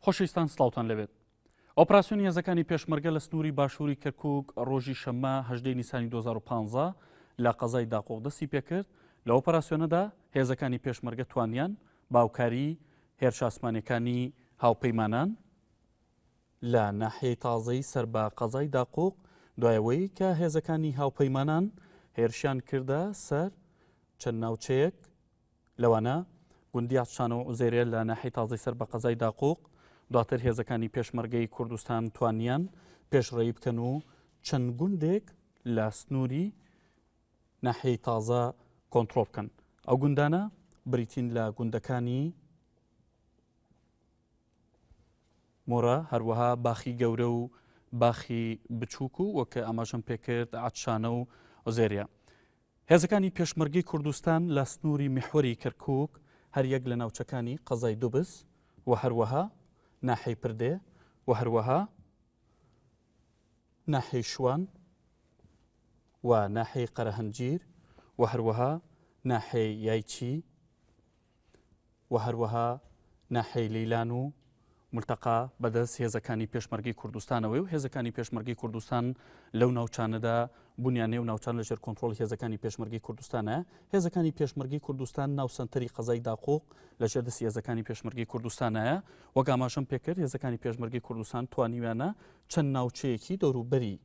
خۆشەویستان سڵاوتان لەبێت. ئۆپراسیۆنی هێزەکانی پێشمەرگە لە سنووری باشووری کەرکووک ڕۆژی شەممە 18 نیسانی 2015 لە قەزای داقۆق دەستی پێکرد. لە ئۆپراسیۆنەدا هێزەکانی پێشمەرگە توانیان باوکاری هێرش ئاسمانیەکانی هاوپەیمانان لە ناحیەی تازەی سەر بە قەزای داقۆق دوایەوەی کە هێزەکانی هاوپەیمانان هێرشیان کردە سەر چەند ناوچەیەک لەوانە گوندی عەطشانە و عوزێرە لە ناحیەی تازەی سەر بە قەزای داقۆق. دواتر هێزەکانی پێشمەرگەی کوردستان توانیان پێشڕەوی بکەن و چەند گوندێک لە سنووری ناحیەی تازە کۆنتڕۆڵ بکەن. ئەو گوندانە بریتین لە گوندەکانی مۆرە، هەروەها باخی گەورە و باخی بچووک و وەکە ئاماژەم پێکرد عەطشانە و عوزێرە. هێزەکانی پێشمەرگەی کوردستان لە سنووری میحوەری کەرکووک هەر یەک لە ناوچەکانی قەزای دووبز و هەروەها ناحیەی پردێ و هەروەها ناحیەی شوان و ناحیەی قەرەهەنجیر و هەروەها ناحیەی یایچی و هەروەها ناحیەی لەیلان و ملتەقا بەدەست هێزەکانی پێشمەرگەی کوردستانەوەی و هێزەکانی پێشمەرگەی کوردستان لەو ناوچانەدا بنیانێ و ناوچان لەژێر کۆنتڕۆڵ هێزەکانی پێشمەرگەی کوردستانە. هێزەکانی پێشمەرگەی کوردستان ناو سەنتەری قەزای داقۆق لەژێر دەستی هێزەکانی پێشمەرگەی کوردستانایە. وەک ئاماژەم پێکرد هێزەکانی پێشمەرگەی کوردستان توانیویانە چەند ناوچەیەکی دەوروبەری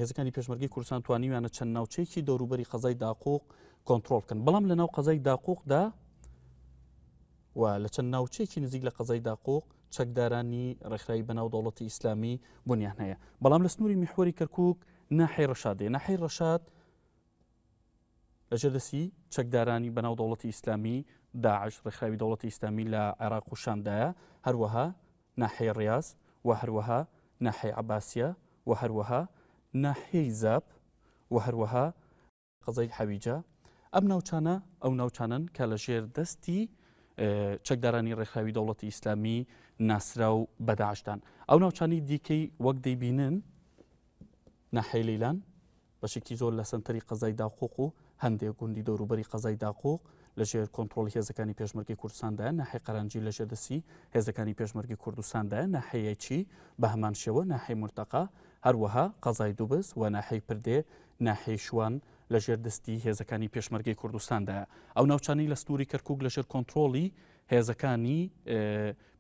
هێزەکانی پێشمەرگەی کوردستان توانیویانە چەند ناوچەیەکی دەوروبەری قەزای داقۆق کۆنتڕۆڵ بکەن. بەڵام لە ناو قەزای داقۆقدا و لە چەند ناوچەیەکی نزیک لە قەزای داقۆق چەکدارانی ڕێکخراوی بەناو دەوڵەتی ئیسلامی بنیان هەیە. بەڵام لە سنووری میحوەری کەرکووک ناحیەی ڕەشادێ. ناحیەی ڕەشاد لەژێر دەستی چەکدارانی بەناو دەوڵەتی ئیسلامی داعش ڕێکخراوی دەوڵەتی ئیسلامی لە عێراق و شامدایە، هەروەها ناحیەی ڕیاز و هەروەها ناحیەی عەباسیە و هەروەها ناحیەی زاب و هەروەها قەزای حەویجە. ئەم ناوچانە ئەو ناوچانن کە لەژێر دەستی چەکدارانی ڕێکخراوی دەوڵەتی ئیسلامی ناسرا و بەداعشدان. ئەو ناوچانی دیکەی وەک دەیبینن ناحیەی لەیلان بەشێکی زۆر لە سەنتەری قەزای داقۆق و هەندێک گوندی دەوروبەری قەزای داقۆق لەژێر کۆنتڕۆڵی هێزەکانی پێشمەرگەی کوردستاندایە. ناحیەی قەرەنجی لەژێر دەستی هێزەکانی پێشمەرگەی کوردستاندایە. ناحیەی چی بە هەمان شێوە ناحیەی مولتەقا، هەروەها قەزای دووبز و ناحیەی پردێ ناحیەی شوان لەژێر دەستی هێزەکانی پێشمەرگەی کوردستاندایە. ئەو ناوچانی لە سنووری کەرکووک لەژێر کۆنتڕۆڵی هێزەکانی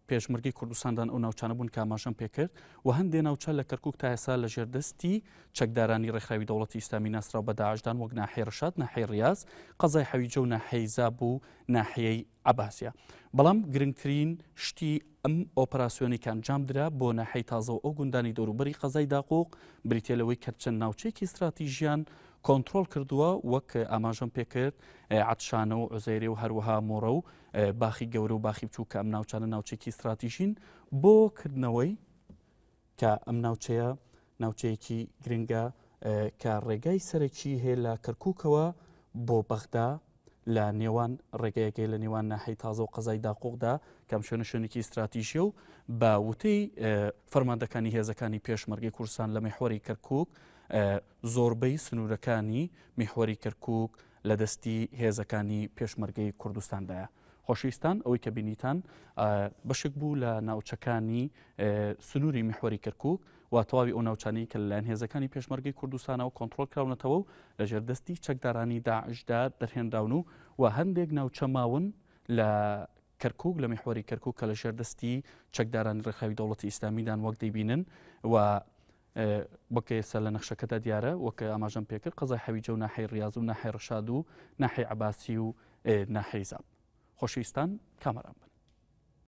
پێشمەرگەی کوردستاندان ئەو ناوچانە بوون کە ئاماژەم پێکرد و هەندێک ناوچە لە کەرکووک تا ئێستا لەژێر دەستی چەکدارانی ڕێکخراوی دەوڵەتی ئیسلامی ناسراو بە داعشدان وەک ناحیەی ڕەشاد، ناحیەی ڕیاز، قەزای حەویجە و ناحیەی زاب و ناحیەی عەباسیە. بەڵام گرنگترین شتی ئەم ئۆپراسیۆنی کە ئەنجام درا بۆ ناحیەی تازە و ئەو گوندانی دەوروبەری قەزای داقۆق بریتیە لەوەی کە چەند ناوچەیەکی استراتیژیان کۆنتڕۆڵ کردووە وەک ئاماژەم پێکرد عەطشانە و عوزێرێ و هەروەها مۆرە و باخی گەورە و باخی بچوو کە ئەم ناوچانە ناوچێکی استراتیژین بۆ کردنەوەی کە ئەم ناوچەیە ناوچەیەکی گرنگە کە ڕێگای سەرەکی هەیە لە کەرکووکەوە بۆ بەغدا لە نێوان ڕێگەیەکەی لە نێوان ناحیەی تازە و قەزای داقۆقدا کەم شوێنە شوێنێکی استراتیژیە و بە وتەی فەرماندەکانی هێزەکانی پێشمەرگەی کوردستان لە میحوەری کەرکووک زۆربەی سنوورەکانی میحوەری کەرکووک لە دەستی هێزەکانی پێشمەرگەی کوردستاندایە. خۆشەویستان ئەوەی کە بینیتان بەشێک بوو لە ناوچەکانی سنووری میحوەری کەرکووک و تەواوی ئەو ناوچانەی کە لەلایەن هێزەکانی پێشمەرگەی کوردستانەوە کۆنتڕۆڵ کراونەتەوە و لەژێر دەستی چەکدارانی داعشدا دەرهێنراون و هەندێک ناوچە ماون لە کەرکووک لە میحوەری کەرکووک کە لەژێر دەستی چەکدارانی ڕێکخراوی دەوڵەتی ئیسلامیدان وەک دەیبینن و وەکە ئێستا لە نەخشەکەدا دیارە وەکە ئاماژەم پێکرد قەزای حەویجە و ناحیەی ڕیاز و ناحیەی ڕەشاد و ناحیەی عەباسی و ناحیەی زاب. خۆشەویستان کامەران بن.